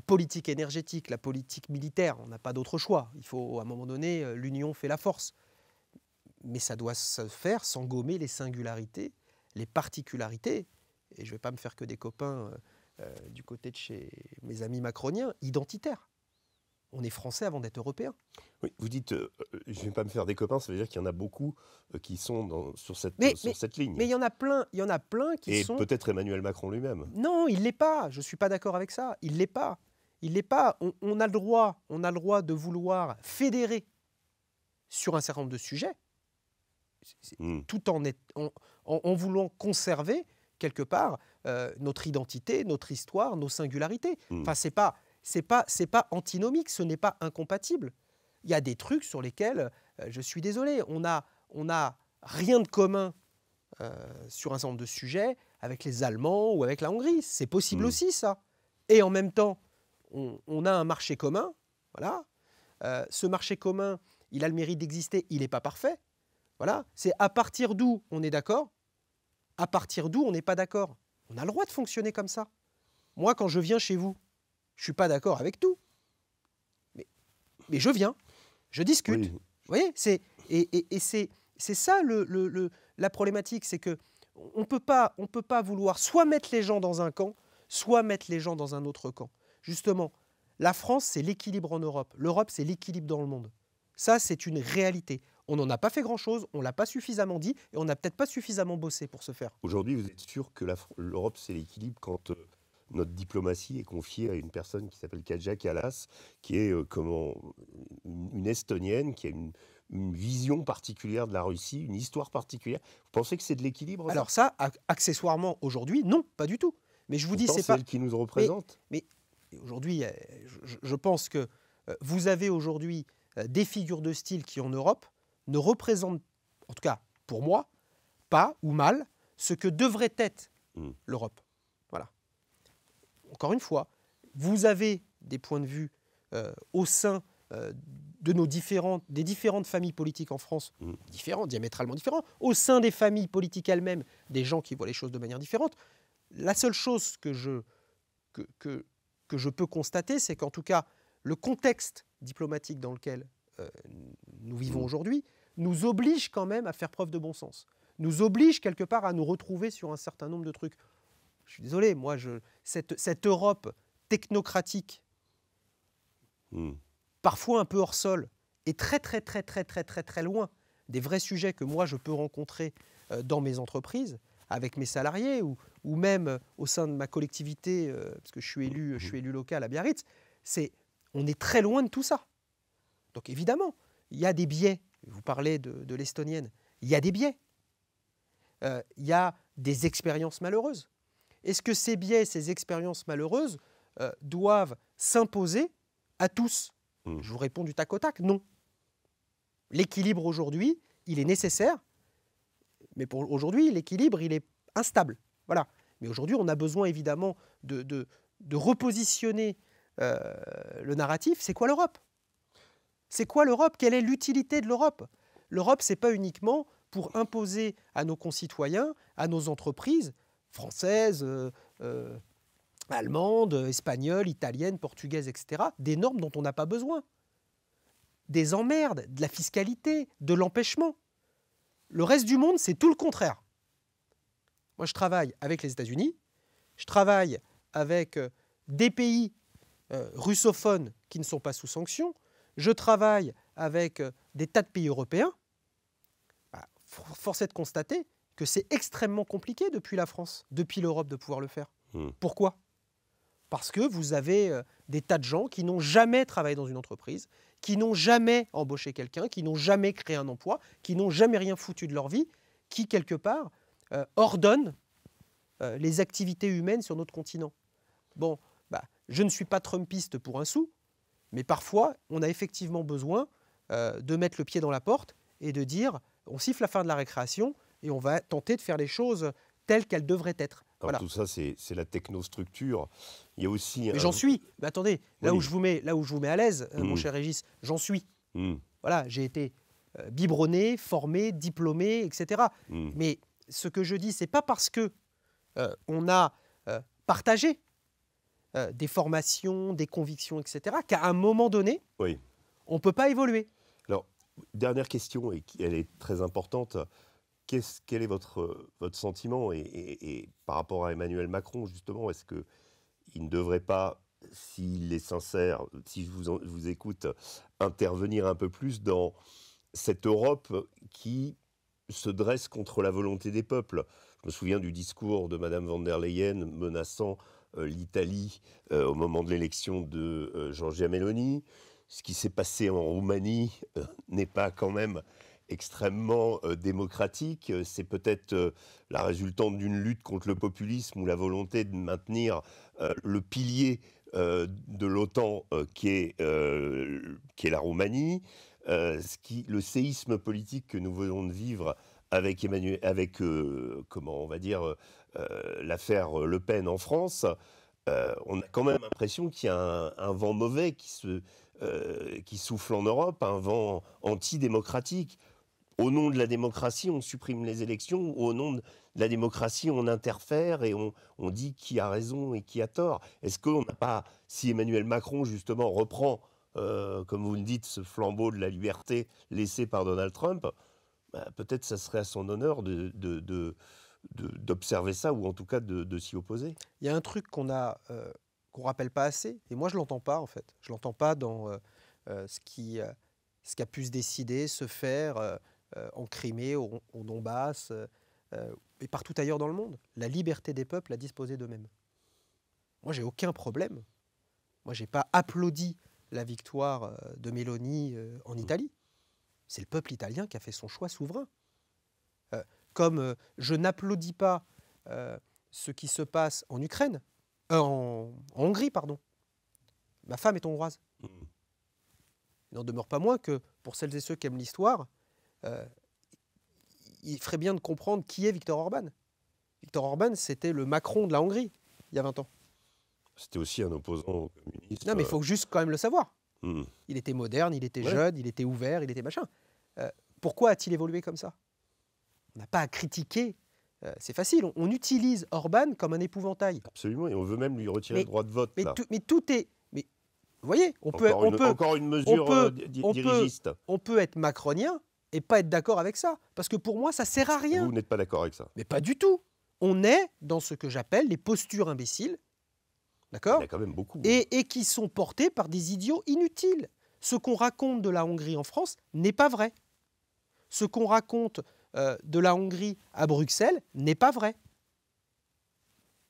politique énergétique, la politique militaire. On n'a pas d'autre choix. Il faut, à un moment donné, l'union fait la force. Mais ça doit se faire sans gommer les singularités, les particularités. Et je ne vais pas me faire que des copains du côté de chez mes amis macroniens, identitaires. On est français avant d'être européen. Oui, vous dites, je ne vais pas me faire des copains, ça veut dire qu'il y en a beaucoup qui sont sur cette ligne. Mais il y en a plein qui sont... Et peut-être Emmanuel Macron lui-même. Non, il ne l'est pas. Je ne suis pas d'accord avec ça. Il ne l'est pas. Il l'est pas. On a le droit de vouloir fédérer sur un certain nombre de sujets, tout en voulant conserver, quelque part, notre identité, notre histoire, nos singularités. Enfin, c'est pas antinomique, ce n'est pas incompatible. Il y a des trucs sur lesquels, je suis désolé, on a rien de commun sur un certain nombre de sujets avec les Allemands ou avec la Hongrie. C'est possible aussi, ça. Et en même temps, on a un marché commun. Voilà. Ce marché commun, il a le mérite d'exister, il n'est pas parfait. Voilà. C'est à partir d'où on est d'accord, à partir d'où on n'est pas d'accord. On a le droit de fonctionner comme ça. Moi, quand je viens chez vous, je ne suis pas d'accord avec tout. Mais je viens, je discute. Oui. Vous voyez, c'est ça la problématique, c'est qu'on ne peut pas vouloir soit mettre les gens dans un camp, soit mettre les gens dans un autre camp. Justement, la France, c'est l'équilibre en Europe. L'Europe, c'est l'équilibre dans le monde. Ça, c'est une réalité. On n'en a pas fait grand-chose, on ne l'a pas suffisamment dit, et on n'a peut-être pas suffisamment bossé pour ce faire. Aujourd'hui, vous êtes sûr que l'Europe, c'est l'équilibre quand notre diplomatie est confiée à une personne qui s'appelle Kaja Kallas, qui est une Estonienne, qui a une vision particulière de la Russie, une histoire particulière. Vous pensez que c'est de l'équilibre? Alors ça, accessoirement, aujourd'hui, non, pas du tout. Mais je vous dis, c'est pas... elle qui nous représente. Mais aujourd'hui, je pense que vous avez aujourd'hui des figures de style qui, en Europe, ne représentent, en tout cas pour moi, pas ou mal ce que devrait être l'Europe. Voilà. Encore une fois, vous avez des points de vue au sein des différentes familles politiques en France, différents, diamétralement différents, au sein des familles politiques elles-mêmes, des gens qui voient les choses de manière différente. La seule chose que je peux constater, c'est qu'en tout cas, le contexte diplomatique dans lequel nous vivons aujourd'hui nous oblige quand même à faire preuve de bon sens, nous oblige quelque part à nous retrouver sur un certain nombre de trucs. Je suis désolé, moi, cette Europe technocratique, parfois un peu hors sol, et très loin des vrais sujets que moi je peux rencontrer dans mes entreprises, avec mes salariés, ou même au sein de ma collectivité, parce que je suis élu local à Biarritz, on est très loin de tout ça. Donc évidemment, il y a des biais. Vous parlez de l'estonienne. Il y a des biais. Il y a des expériences malheureuses. Est-ce que ces biais, ces expériences malheureuses doivent s'imposer à tous? Je vous réponds du tac au tac, non. L'équilibre aujourd'hui, il est nécessaire, mais pour aujourd'hui, l'équilibre, il est instable. Voilà. Mais aujourd'hui, on a besoin évidemment de repositionner le narratif. C'est quoi l'Europe? C'est quoi l'Europe? Quelle est l'utilité de l'Europe? L'Europe, ce n'est pas uniquement pour imposer à nos concitoyens, à nos entreprises, françaises, allemandes, espagnoles, italiennes, portugaises, etc., des normes dont on n'a pas besoin. Des emmerdes, de la fiscalité, de l'empêchement. Le reste du monde, c'est tout le contraire. Moi, je travaille avec les États-Unis, je travaille avec des pays russophones qui ne sont pas sous sanctions, je travaille avec des tas de pays européens. Force est de constater que c'est extrêmement compliqué depuis la France, depuis l'Europe, de pouvoir le faire. Pourquoi? Parce que vous avez des tas de gens qui n'ont jamais travaillé dans une entreprise, qui n'ont jamais embauché quelqu'un, qui n'ont jamais créé un emploi, qui n'ont jamais rien foutu de leur vie, qui, quelque part, ordonnent les activités humaines sur notre continent. Bon, je ne suis pas trumpiste pour un sou, mais parfois, on a effectivement besoin de mettre le pied dans la porte et de dire, on siffle la fin de la récréation et on va tenter de faire les choses telles qu'elles devraient être. Alors, Voilà. tout ça, c'est la technostructure. Il y a aussi Mais j'en suis. Mais attendez, là Oui. où je vous mets à l'aise, mon Mm. cher Régis, j'en suis. Mm, Voilà, j'ai été biberonné, formé, diplômé, etc. mm. Mais ce que je dis, c'est pas parce que on a partagé des formations, des convictions, etc., qu'à un moment donné, Oui. on ne peut pas évoluer. Alors, dernière question, et elle est très importante. Quel est votre sentiment et par rapport à Emmanuel Macron, justement, est-ce qu'il ne devrait pas, s'il est sincère, si je vous écoute, intervenir un peu plus dans cette Europe qui se dresse contre la volonté des peuples? Je me souviens du discours de Madame von der Leyen menaçant l'Italie au moment de l'élection de Giorgia Meloni. Ce qui s'est passé en Roumanie n'est pas quand même extrêmement démocratique. C'est peut-être la résultante d'une lutte contre le populisme ou la volonté de maintenir le pilier de l'OTAN qui est la Roumanie. Le séisme politique que nous venons de vivre avec comment on va dire, l'affaire Le Pen en France, on a quand même l'impression qu'il y a un vent mauvais qui souffle en Europe, un vent antidémocratique. Au nom de la démocratie, on supprime les élections. Au nom de la démocratie, on interfère et on dit qui a raison et qui a tort. Est-ce qu'on n'a pas, si Emmanuel Macron, justement, reprend, comme vous le dites, ce flambeau de la liberté laissé par Donald Trump, bah, peut-être ça serait à son honneur d'observer ça, ou en tout cas de s'y opposer. Il y a un truc qu'on rappelle pas assez, et moi je l'entends pas en fait. Je l'entends pas dans ce qui a pu se décider, se faire en Crimée, au Donbass et partout ailleurs dans le monde. La liberté des peuples à disposer d'eux-mêmes. Moi j'ai aucun problème. Moi j'ai pas applaudi la victoire de Meloni en Italie. C'est le peuple italien qui a fait son choix souverain. Comme je n'applaudis pas ce qui se passe en Ukraine, en Hongrie, pardon. Ma femme est hongroise. Il n'en demeure pas moins que, pour celles et ceux qui aiment l'histoire, il ferait bien de comprendre qui est Viktor Orban. Viktor Orban, c'était le Macron de la Hongrie, il y a 20 ans. C'était aussi un opposant communiste. Non, mais il faut juste quand même le savoir. Mm. Il était moderne, il était jeune, il était ouvert, il était machin. Pourquoi a-t-il évolué comme ça? On n'a pas à critiquer. C'est facile. On utilise Orban comme un épouvantail. Absolument, et on veut même lui retirer le droit de vote. Mais tout est... Mais, vous voyez, encore une mesure dirigiste. On peut être macronien et pas être d'accord avec ça. Parce que pour moi, ça sert à rien. Vous n'êtes pas d'accord avec ça? Mais pas du tout. On est dans ce que j'appelle les postures imbéciles. D'accord? Il y a quand même beaucoup. Et qui sont portées par des idiots inutiles. Ce qu'on raconte de la Hongrie en France n'est pas vrai. Ce qu'on raconte de la Hongrie à Bruxelles n'est pas vrai.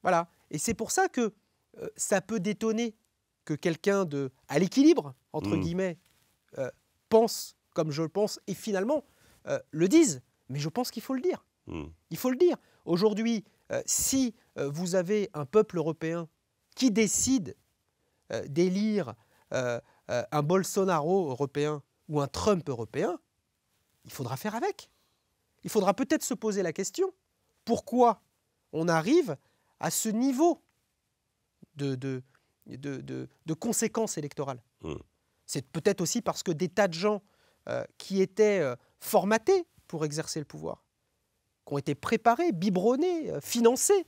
Voilà. Et c'est pour ça que ça peut détonner que quelqu'un à l'équilibre, entre guillemets, pense comme je le pense et finalement le dise. Mais je pense qu'il faut le dire. Il faut le dire. Aujourd'hui, si vous avez un peuple européen qui décide d'élire un Bolsonaro européen ou un Trump européen, il faudra faire avec. Il faudra peut-être se poser la question, pourquoi on arrive à ce niveau de conséquences électorales? C'est peut-être aussi parce que des tas de gens qui étaient formatés pour exercer le pouvoir, qui ont été préparés, biberonnés, financés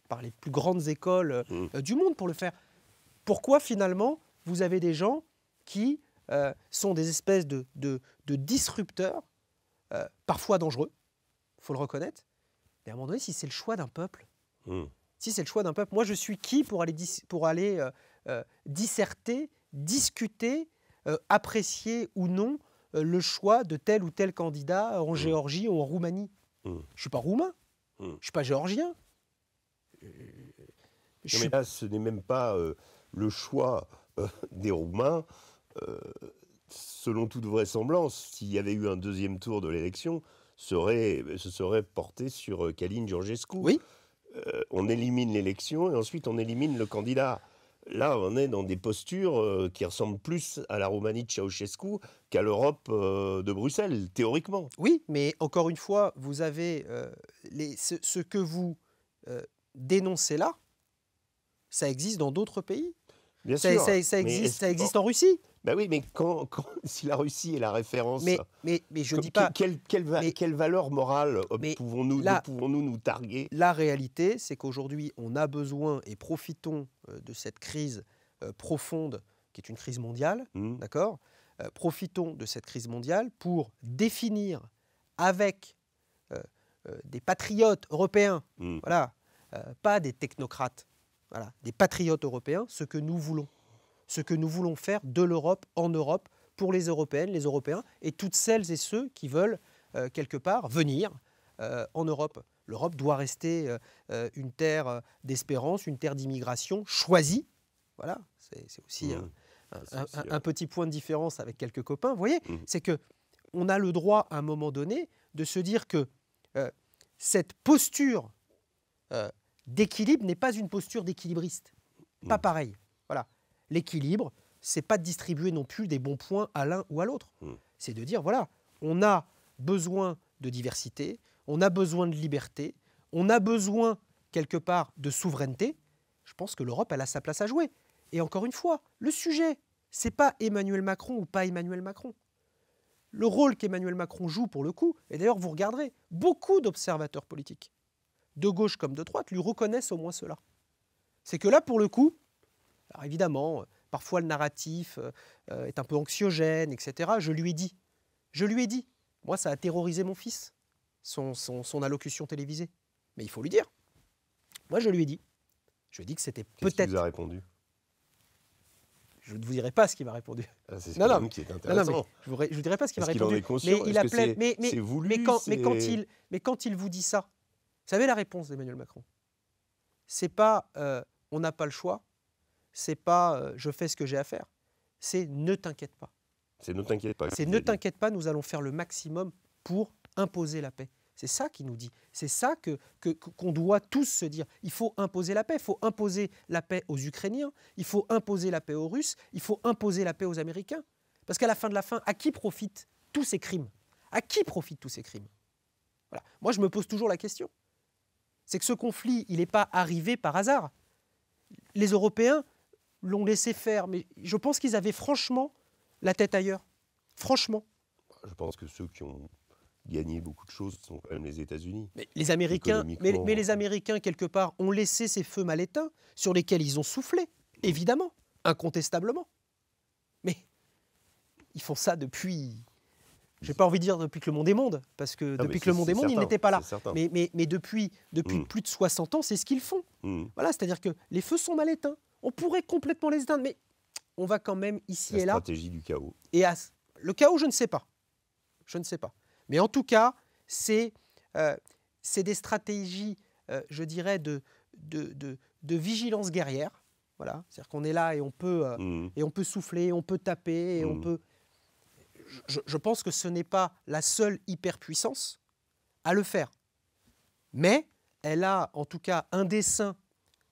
par les plus grandes écoles du monde pour le faire. Pourquoi finalement vous avez des gens qui sont des espèces de disrupteurs, parfois dangereux, il faut le reconnaître. Mais à un moment donné, si c'est le choix d'un peuple, si c'est le choix d'un peuple, moi je suis qui pour aller disserter, discuter, apprécier ou non le choix de tel ou tel candidat en Géorgie ou en Roumanie? Je ne suis pas roumain, je ne suis pas géorgien. Mais là, ce n'est même pas le choix des Roumains. Selon toute vraisemblance, s'il y avait eu un deuxième tour de l'élection, se serait porté sur Calin Georgescu. Oui. On élimine l'élection et ensuite on élimine le candidat. là, on est dans des postures qui ressemblent plus à la Roumanie de Ceausescu qu'à l'Europe de Bruxelles, théoriquement. Oui, mais encore une fois, vous avez ce que vous dénoncez là, ça existe dans d'autres pays. Bien Ça, sûr. ça- ça Mais existe, est-ce ça que- existe en Russie. bah oui, mais si la Russie est la référence, Mais je ne dis pas. mais- quelle valeur morale mais ne pouvons-nous nous targuer? La réalité, c'est qu'aujourd'hui, on a besoin, et profitons de cette crise profonde, qui est une crise mondiale, d'accord. Profitons de cette crise mondiale pour définir avec des patriotes européens, voilà, pas des technocrates, voilà, des patriotes européens, ce que nous voulons faire de l'Europe en Europe pour les Européennes, les Européens et toutes celles et ceux qui veulent quelque part venir en Europe. L'Europe doit rester une terre d'espérance, une terre d'immigration choisie. Voilà, c'est aussi un petit point de différence avec quelques copains. Vous voyez, c'est que on a le droit à un moment donné de se dire que cette posture d'équilibre n'est pas une posture d'équilibriste. Pas pareil. Voilà. L'équilibre, c'est pas de distribuer non plus des bons points à l'un ou à l'autre. C'est de dire, voilà, on a besoin de diversité, on a besoin de liberté, on a besoin, quelque part, de souveraineté. Je pense que l'Europe, elle a sa place à jouer. Et encore une fois, le sujet, c'est pas Emmanuel Macron ou pas Emmanuel Macron. Le rôle qu'Emmanuel Macron joue, pour le coup, et d'ailleurs, vous regarderez, beaucoup d'observateurs politiques, de gauche comme de droite, lui reconnaissent au moins cela. C'est que là, pour le coup, alors évidemment, parfois le narratif est un peu anxiogène, etc. Je lui ai dit. Moi, ça a terrorisé mon fils, son allocution télévisée. Mais il faut lui dire. Moi, je lui ai dit. Je lui ai dit que c'était peut-être... Qu'est-ce qu'il vous a répondu? Je ne vous dirai pas ce qu'il m'a répondu. Ah, c'est ce qui est intéressant. Non, je ne vous dirai pas ce qu'il m'a Est-ce qu'il en répondu. est conscient? Mais il Est-ce a que c'est voulu, mais quand il vous dit ça, vous savez la réponse d'Emmanuel Macron? C'est pas on n'a pas le choix, c'est pas je fais ce que j'ai à faire, c'est ne t'inquiète pas. C'est ne t'inquiète pas. C'est ne t'inquiète pas, nous allons faire le maximum pour imposer la paix. C'est ça qu'il nous dit. C'est ça qu'on doit tous se dire. Il faut imposer la paix. Il faut imposer la paix aux Ukrainiens. Il faut imposer la paix aux Russes. Il faut imposer la paix aux Américains. Parce qu'à la fin de la fin, à qui profitent tous ces crimes? À qui profitent tous ces crimes? Voilà. Moi, je me pose toujours la question. C'est que ce conflit, il n'est pas arrivé par hasard. Les Européens l'ont laissé faire, mais je pense qu'ils avaient franchement la tête ailleurs. Franchement. Je pense que ceux qui ont gagné beaucoup de choses sont quand même les États-Unis. Mais les Américains, mais les Américains, quelque part, ont laissé ces feux mal éteints sur lesquels ils ont soufflé, évidemment, incontestablement. Mais ils font ça depuis... Je n'ai pas envie de dire depuis que le monde est monde, parce que depuis que le monde est monde, ils n'étaient pas là. Mais depuis plus de 60 ans, c'est ce qu'ils font. Voilà, c'est-à-dire que les feux sont mal éteints. On pourrait complètement les éteindre, mais on va quand même ici et là... La stratégie du chaos. Et le chaos, je ne sais pas. Je ne sais pas. Mais en tout cas, c'est des stratégies, je dirais, de vigilance guerrière. Voilà. C'est-à-dire qu'on est là et on peut souffler, on peut taper, et on peut... Je pense que ce n'est pas la seule hyperpuissance à le faire. Mais elle a en tout cas un dessein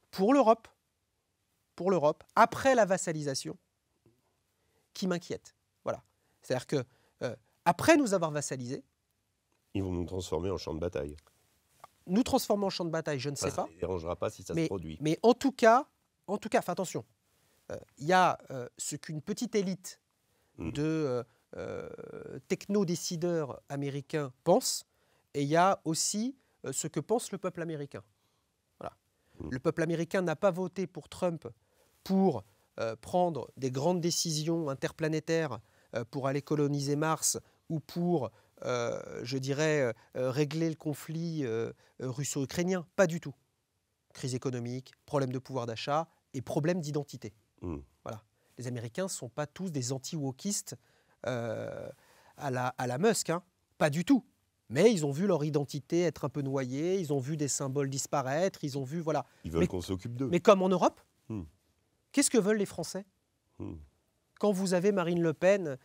pour l'Europe, après la vassalisation, qui m'inquiète. Voilà. C'est-à-dire que après nous avoir vassalisés, ils vont nous transformer en champ de bataille. Nous transformer en champ de bataille, je ne sais pas. Ça ne dérangera pas si ça se produit. Mais en tout cas, enfin, attention, il y a ce qu'une petite élite de techno-décideurs américains pense, et il y a aussi ce que pense le peuple américain. Voilà. Le peuple américain n'a pas voté pour Trump pour prendre des grandes décisions interplanétaires pour aller coloniser Mars ou pour, je dirais, régler le conflit russo-ukrainien. Pas du tout. Crise économique, problème de pouvoir d'achat et problème d'identité. Voilà. Les Américains ne sont pas tous des anti-wokistes à la Musk, hein. Pas du tout. Mais ils ont vu leur identité être un peu noyée, ils ont vu des symboles disparaître, ils ont vu, voilà. Ils veulent qu'on s'occupe d'eux. Mais comme en Europe, qu'est-ce que veulent les Français? Quand vous avez Marine Le Pen,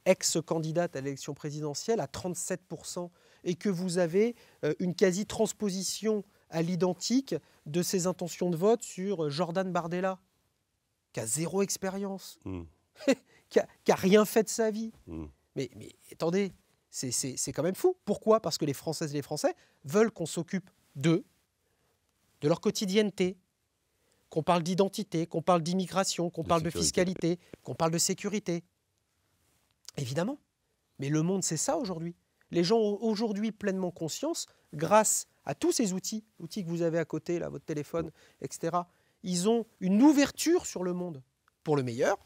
ex-candidate à l'élection présidentielle, à 37%, et que vous avez une quasi-transposition à l'identique de ses intentions de vote sur Jordan Bardella, qui a zéro expérience, Mmh. qui a rien fait de sa vie. Mmh. Mais attendez, c'est quand même fou. Pourquoi? Parce que les Françaises et les Français veulent qu'on s'occupe d'eux, de leur quotidienneté, qu'on parle d'identité, qu'on parle d'immigration, qu'on De parle de sécurité. fiscalité, qu'on parle de sécurité. Évidemment. Mais le monde, c'est ça aujourd'hui. Les gens ont aujourd'hui pleinement conscience, grâce à tous ces outils, l'outil que vous avez à côté, là, votre téléphone, etc. Ils ont une ouverture sur le monde, pour le meilleur,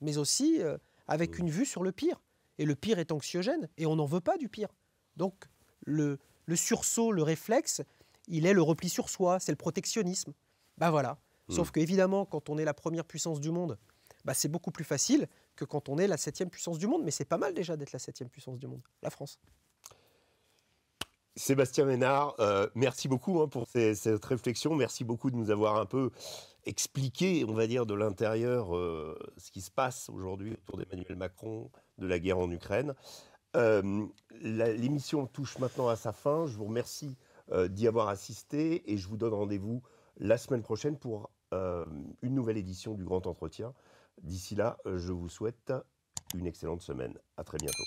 mais aussi avec une vue sur le pire. Et le pire est anxiogène, et on n'en veut pas du pire. Donc le sursaut, le réflexe, il est le repli sur soi, c'est le protectionnisme. Ben voilà. Sauf qu'évidemment, quand on est la première puissance du monde, bah, c'est beaucoup plus facile que quand on est la 7e puissance du monde. Mais c'est pas mal déjà d'être la 7e puissance du monde, la France. Sébastien Ménard, merci beaucoup hein, pour cette réflexion. Merci beaucoup de nous avoir un peu expliqué, on va dire, de l'intérieur ce qui se passe aujourd'hui autour d'Emmanuel Macron, de la guerre en Ukraine. L'émission touche maintenant à sa fin. Je vous remercie d'y avoir assisté et je vous donne rendez-vous la semaine prochaine pour une nouvelle édition du Grand Entretien. D'ici là, je vous souhaite une excellente semaine. À très bientôt.